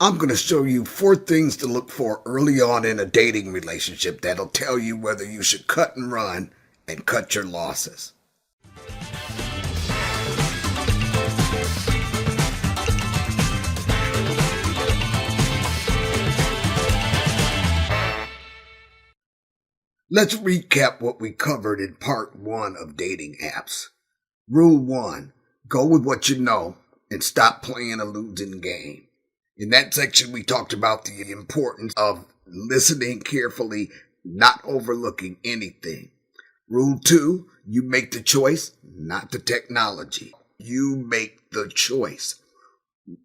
I'm going to show you 4 things to look for early on in a dating relationship that'll tell you whether you should cut and run and cut your losses. Let's recap what we covered in part 1 of dating apps. Rule 1, go with what you know and stop playing a losing game. In that section, we talked about the importance of listening carefully, not overlooking anything. Rule 2, you make the choice, not the technology. You make the choice.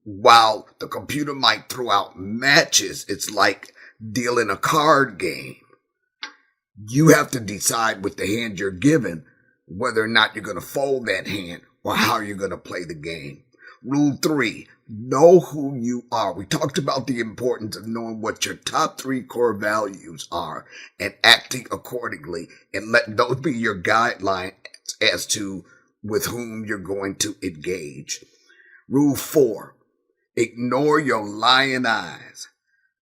While the computer might throw out matches, it's like dealing a card game. You have to decide with the hand you're given whether or not you're going to fold that hand or how you're going to play the game. Rule 3, know who you are. We talked about the importance of knowing what your top 3 core values are and acting accordingly, and let those be your guidelines as to with whom you're going to engage. Rule 4, ignore your lying eyes.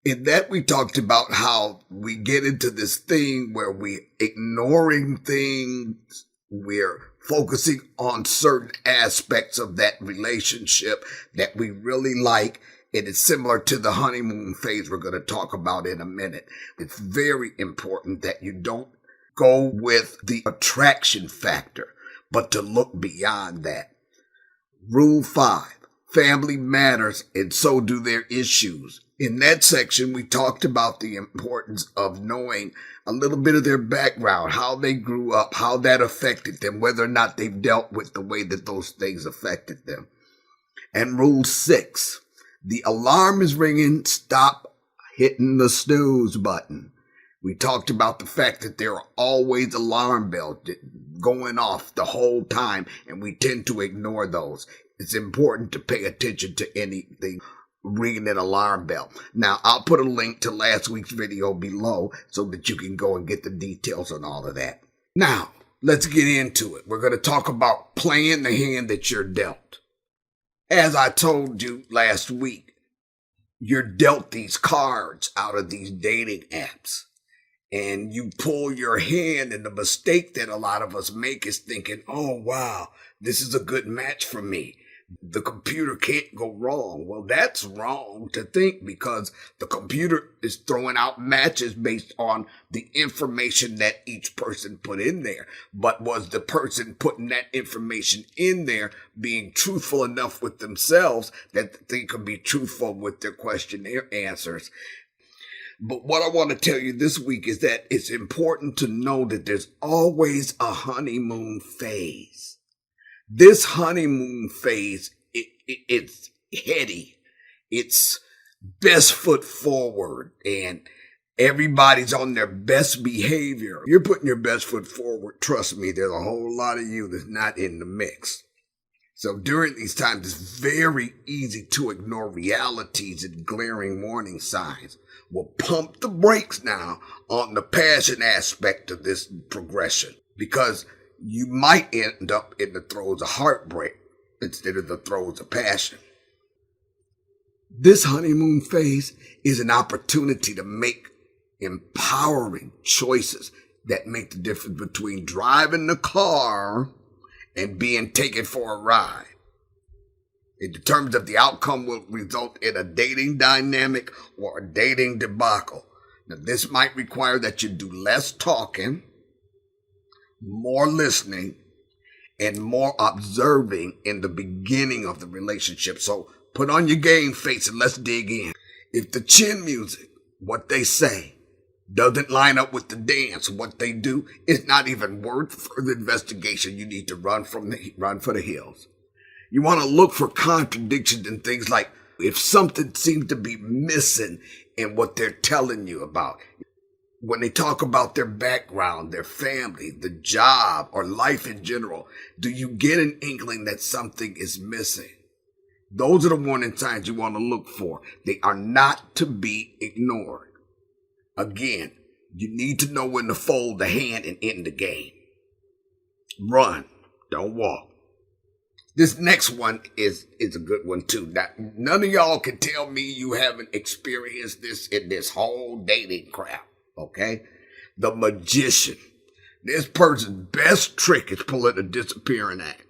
In that, we talked about how we get into this thing where we're ignoring things, we're focusing on certain aspects of that relationship that we really like, and it's similar to the honeymoon phase we're going to talk about in a minute. It's very important that you don't go with the attraction factor, but to look beyond that. Rule 5, family matters, and so do their issues. In that section, we talked about the importance of knowing a little bit of their background, how they grew up, how that affected them, whether or not they've dealt with the way that those things affected them. And rule 6, the alarm is ringing, stop hitting the snooze button. We talked about the fact that there are always alarm bells going off the whole time, and we tend to ignore those. It's important to pay attention to anything ringing an alarm bell. Now, I'll put a link to last week's video below so that you can go and get the details on all of that. Now, let's get into it. We're going to talk about playing the hand that you're dealt. As I told you last week, you're dealt these cards out of these dating apps, and you pull your hand, and the mistake that a lot of us make is thinking, oh, wow, this is a good match for me. The computer can't go wrong. Well, that's wrong to think, because the computer is throwing out matches based on the information that each person put in there. But was the person putting that information in there being truthful enough with themselves that they could be truthful with their questionnaire answers? But what I want to tell you this week is that it's important to know that there's always a honeymoon phase. This honeymoon phase, it's heady. It's best foot forward, and everybody's on their best behavior. You're putting your best foot forward. Trust me, there's a whole lot of you that's not in the mix. So during these times, it's very easy to ignore realities and glaring warning signs. We'll pump the brakes now on the passion aspect of this progression, because you might end up in the throes of heartbreak instead of the throes of passion. This honeymoon phase is an opportunity to make empowering choices that make the difference between driving the car and being taken for a ride. It determines if the outcome will result in a dating dynamic or a dating debacle. Now, this might require that you do less talking, more listening, and more observing in the beginning of the relationship. So put on your game face and let's dig in. If the chin music, what they say, doesn't line up with the dance, what they do, it's not even worth further investigation. You need to run for the hills. You want to look for contradictions in things like if something seems to be missing in what they're telling you about. When they talk about their background, their family, the job, or life in general, do you get an inkling that something is missing? Those are the warning signs you want to look for. They are not to be ignored. Again, you need to know when to fold the hand and end the game. Run, don't walk. This next one is a good one too. Now, none of y'all can tell me you haven't experienced this in this whole dating crap, okay? The magician. This person's best trick is pulling a disappearing act.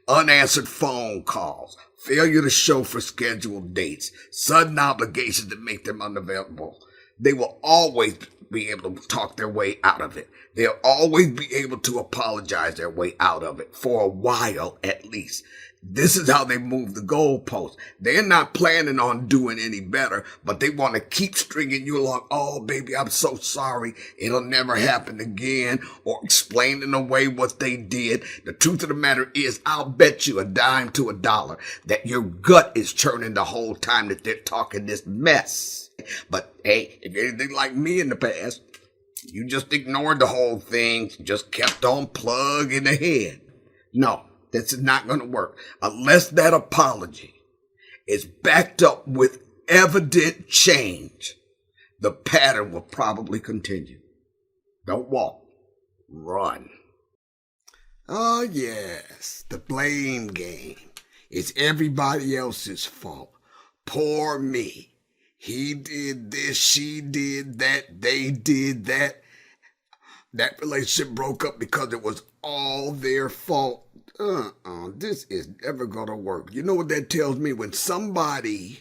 Unanswered phone calls, failure to show for scheduled dates, sudden obligations that make them unavailable. They will always be able to talk their way out of it. They'll always be able to apologize their way out of it, for a while at least. This is how they move the goalposts. They're not planning on doing any better, but they want to keep stringing you along. Oh, baby, I'm so sorry. It'll never happen again. Or explaining away what they did. The truth of the matter is, I'll bet you a dime to a dollar that your gut is churning the whole time that they're talking this mess. But hey, if you're anything like me in the past, you just ignored the whole thing, just kept on plugging ahead. No. This is not going to work unless that apology is backed up with evident change. The pattern will probably continue. Don't walk, run. Oh, yes, the blame game. It's everybody else's fault. Poor me. He did this, she did that, they did that. That relationship broke up because it was all their fault. This is never gonna work. You know what that tells me? When somebody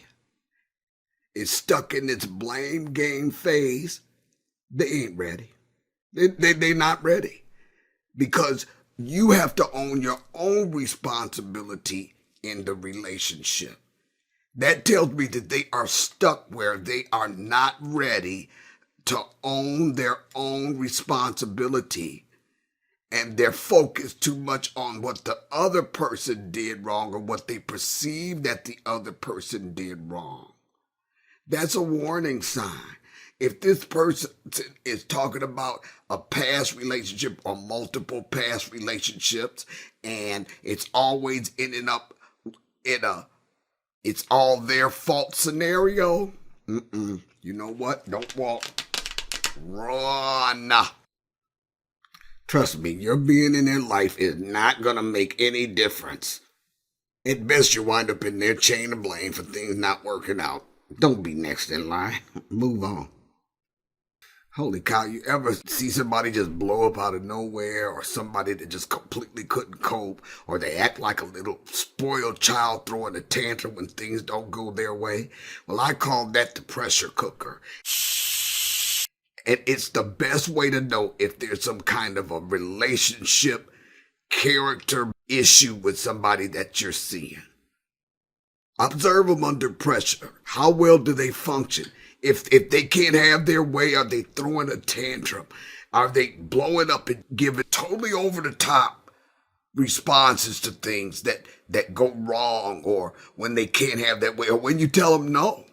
is stuck in this blame game phase, they ain't ready. They're not ready. Because you have to own your own responsibility in the relationship. That tells me that they are stuck where they are not ready to own their own responsibility. And they're focused too much on what the other person did wrong or what they perceive that the other person did wrong. That's a warning sign. If this person is talking about a past relationship or multiple past relationships and it's always ending up in a it's all their fault scenario, you know what? Don't walk. Run. Trust me, your being in their life is not going to make any difference. At best, you wind up in their chain of blame for things not working out. Don't be next in line. Move on. Holy cow, you ever see somebody just blow up out of nowhere, or somebody that just completely couldn't cope, or they act like a little spoiled child throwing a tantrum when things don't go their way? Well, I call that the pressure cooker. And it's the best way to know if there's some kind of a relationship character issue with somebody that you're seeing. Observe them under pressure. How well do they function? If they can't have their way, are they throwing a tantrum? Are they blowing up and giving totally over the top responses to things that go wrong, or when they can't have that way, or when you tell them no?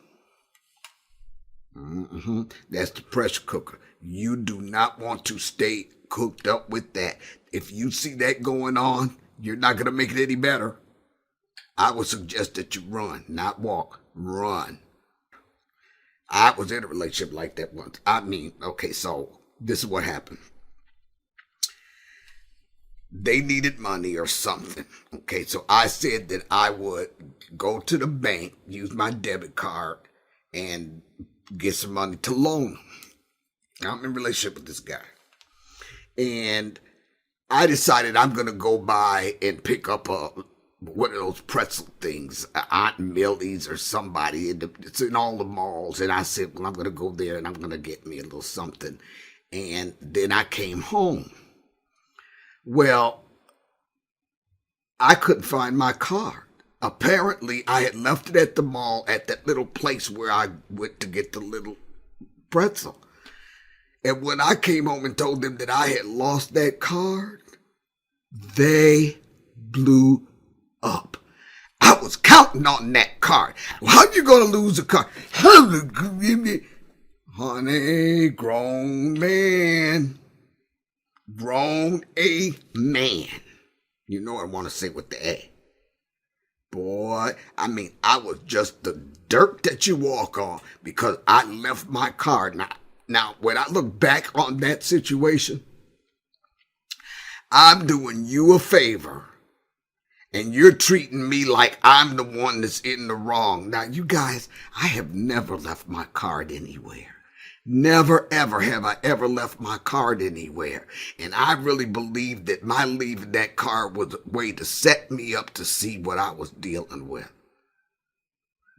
That's the pressure cooker. You do not want to stay cooked up with that. If you see that going on, you're not going to make it any better. I would suggest that you run, not walk. Run. I was in a relationship like that once. Okay, so this is what happened. They needed money or something. Okay, so I said that I would go to the bank, use my debit card, and get some money to loan them. Now, I'm in a relationship with this guy. And I decided I'm going to go by and pick up one of those pretzel things, Aunt Millie's or somebody. It's in all the malls. And I said, well, I'm going to go there and I'm going to get me a little something. And then I came home. Well, I couldn't find my card. Apparently, I had left it at the mall at that little place where I went to get the little pretzel. And when I came home and told them that I had lost that card, they blew up. I was counting on that card. Well, how you going to lose a card? Honey, grown man. Grown a man. You know what I want to say with the A. Boy, I was just the dirt that you walk on because I left my card. Now, when I look back on that situation, I'm doing you a favor And you're treating me like I'm the one that's in the wrong. Now, you guys, I have never left my card anywhere. Never, ever have I ever left my card anywhere. And I really believe that my leaving that card was a way to set me up to see what I was dealing with.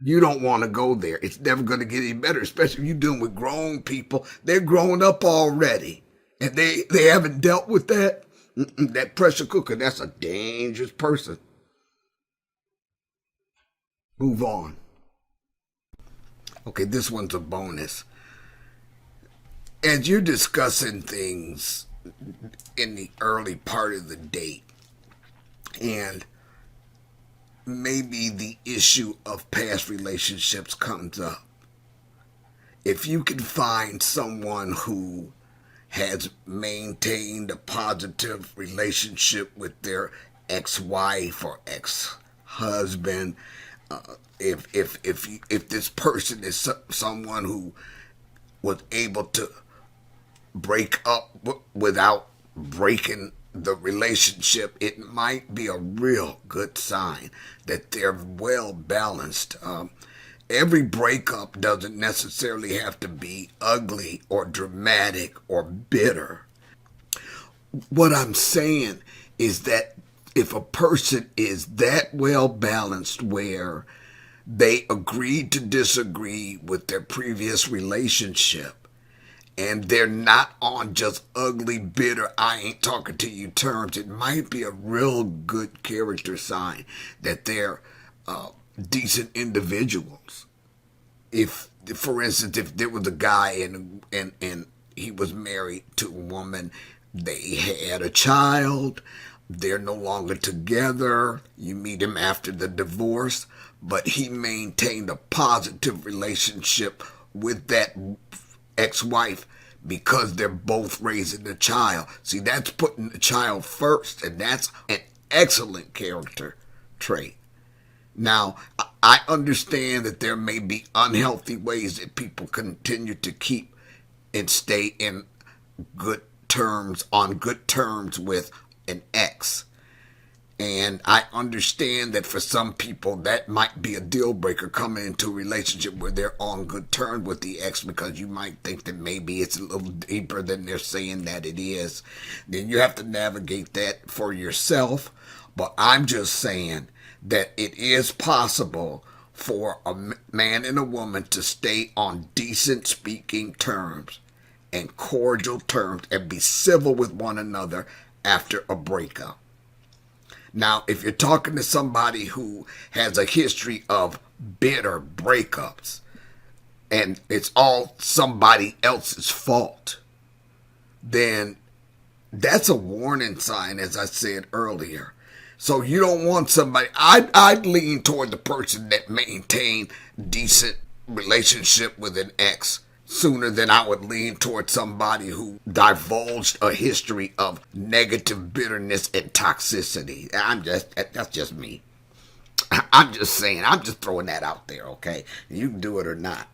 You don't want to go there. It's never going to get any better, especially if you're dealing with grown people. They're grown up already. And they haven't dealt with that. That pressure cooker, that's a dangerous person. Move on. Okay, this one's a bonus. As you're discussing things in the early part of the date, and maybe the issue of past relationships comes up, if you can find someone who has maintained a positive relationship with their ex-wife or ex-husband, if this person is someone who was able to break up without breaking the relationship, it might be a real good sign that they're well balanced. Every breakup doesn't necessarily have to be ugly or dramatic or bitter. What I'm saying is that if a person is that well balanced where they agreed to disagree with their previous relationship, and they're not on just ugly, bitter, I ain't talking to you terms, it might be a real good character sign that they're decent individuals. If, for instance, if there was a guy and he was married to a woman, they had a child, they're no longer together, you meet him after the divorce, but he maintained a positive relationship with that ex-wife because they're both raising the child. See, that's putting the child first, and that's an excellent character trait. Now, I understand that there may be unhealthy ways that people continue to keep and stay in on good terms with an ex. And I understand that for some people that might be a deal breaker coming into a relationship where they're on good terms with the ex, because you might think that maybe it's a little deeper than they're saying that it is. Then you have to navigate that for yourself. But I'm just saying that it is possible for a man and a woman to stay on decent speaking terms and cordial terms and be civil with one another after a breakup. Now, if you're talking to somebody who has a history of bitter breakups and it's all somebody else's fault, then that's a warning sign, as I said earlier. So you don't want somebody. I'd lean toward the person that maintained decent relationship with an ex sooner than I would lean toward somebody who divulged a history of negative bitterness and toxicity. That's just me. I'm just saying, I'm just throwing that out there, okay? You can do it or not.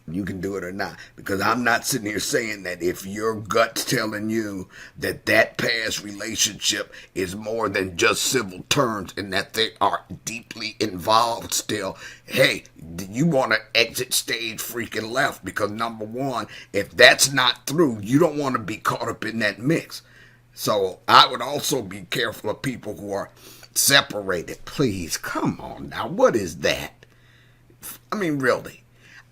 You can do it or not. Because I'm not sitting here saying that if your gut's telling you that that past relationship is more than just civil terms and that they are deeply involved still, hey, you want to exit stage freaking left. Because number one, if that's not through, you don't want to be caught up in that mix. So I would also be careful of people who are separated. Please, come on now. What is that? I mean, really.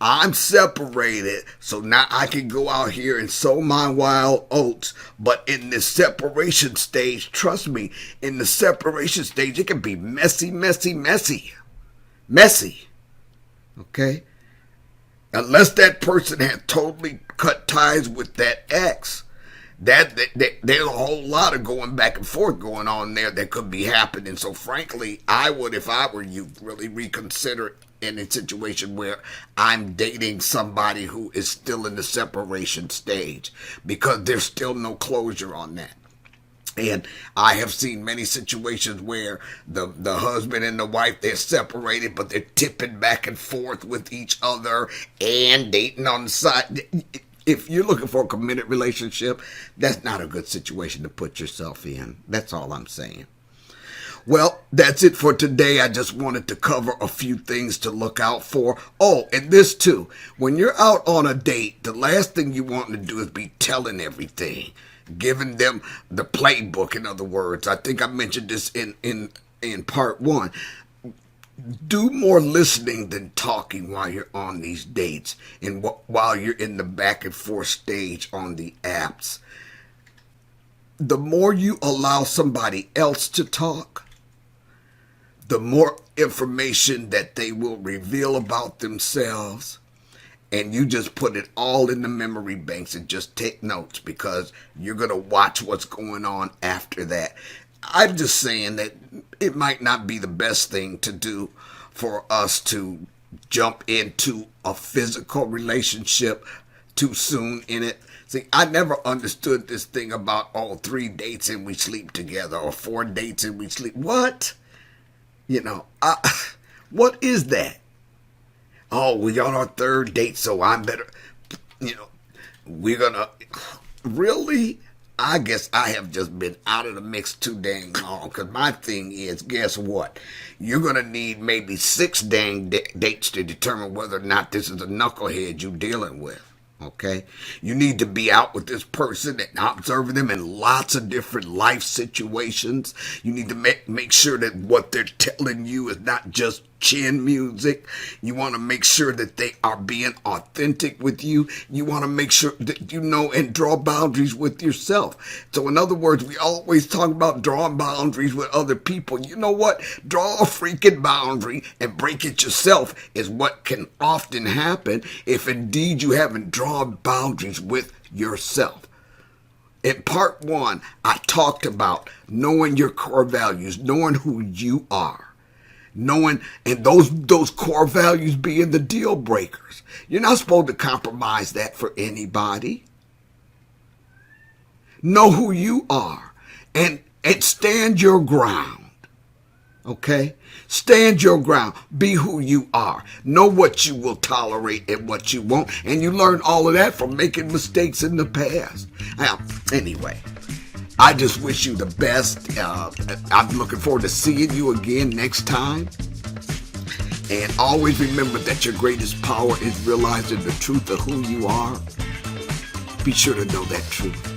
I'm separated, so now I can go out here and sow my wild oats. But in this separation stage, trust me, in the separation stage, it can be messy. Messy. Okay? Unless that person had totally cut ties with that ex, that there's a whole lot of going back and forth going on there that could be happening. So frankly, I would, if I were you, really reconsider it in a situation where I'm dating somebody who is still in the separation stage, because there's still no closure on that. And I have seen many situations where the husband and the wife, they're separated, but they're tipping back and forth with each other and dating on the side. If you're looking for a committed relationship, that's not a good situation to put yourself in. That's all I'm saying. Well, that's it for today. I just wanted to cover a few things to look out for. Oh, and this too. When you're out on a date, the last thing you want to do is be telling everything, giving them the playbook. In other words, I think I mentioned this in part one. Do more listening than talking while you're on these dates and while you're in the back and forth stage on the apps. The more you allow somebody else to talk, the more information that they will reveal about themselves, and you just put it all in the memory banks and just take notes because you're going to watch what's going on after that. I'm just saying that it might not be the best thing to do for us to jump into a physical relationship too soon in it. See, I never understood this thing about 3 dates and we sleep together or 4 dates and we sleep. What? What is that? Oh, we're on our 3rd date, so I'm better. We're gonna. Really? I guess I have just been out of the mix too dang long. Because my thing is, guess what? You're going to need maybe 6 dang dates to determine whether or not this is a knucklehead you're dealing with. Okay? You need to be out with this person and observing them in lots of different life situations. You need to make sure that what they're telling you is not just chin music. You want to make sure that they are being authentic with you. You want to make sure that you know and draw boundaries with yourself. So in other words, we always talk about drawing boundaries with other people. You know what? Draw a freaking boundary and break it yourself is what can often happen if indeed you haven't drawn boundaries with yourself. In part 1, I talked about knowing your core values, knowing who you are. Knowing, and those core values being the deal breakers. You're not supposed to compromise that for anybody. Know who you are and stand your ground. Okay? Stand your ground. Be who you are. Know what you will tolerate and what you won't. And you learn all of that from making mistakes in the past. Now, anyway, I just wish you the best. I'm looking forward to seeing you again next time. And always remember that your greatest power is realizing the truth of who you are. Be sure to know that truth.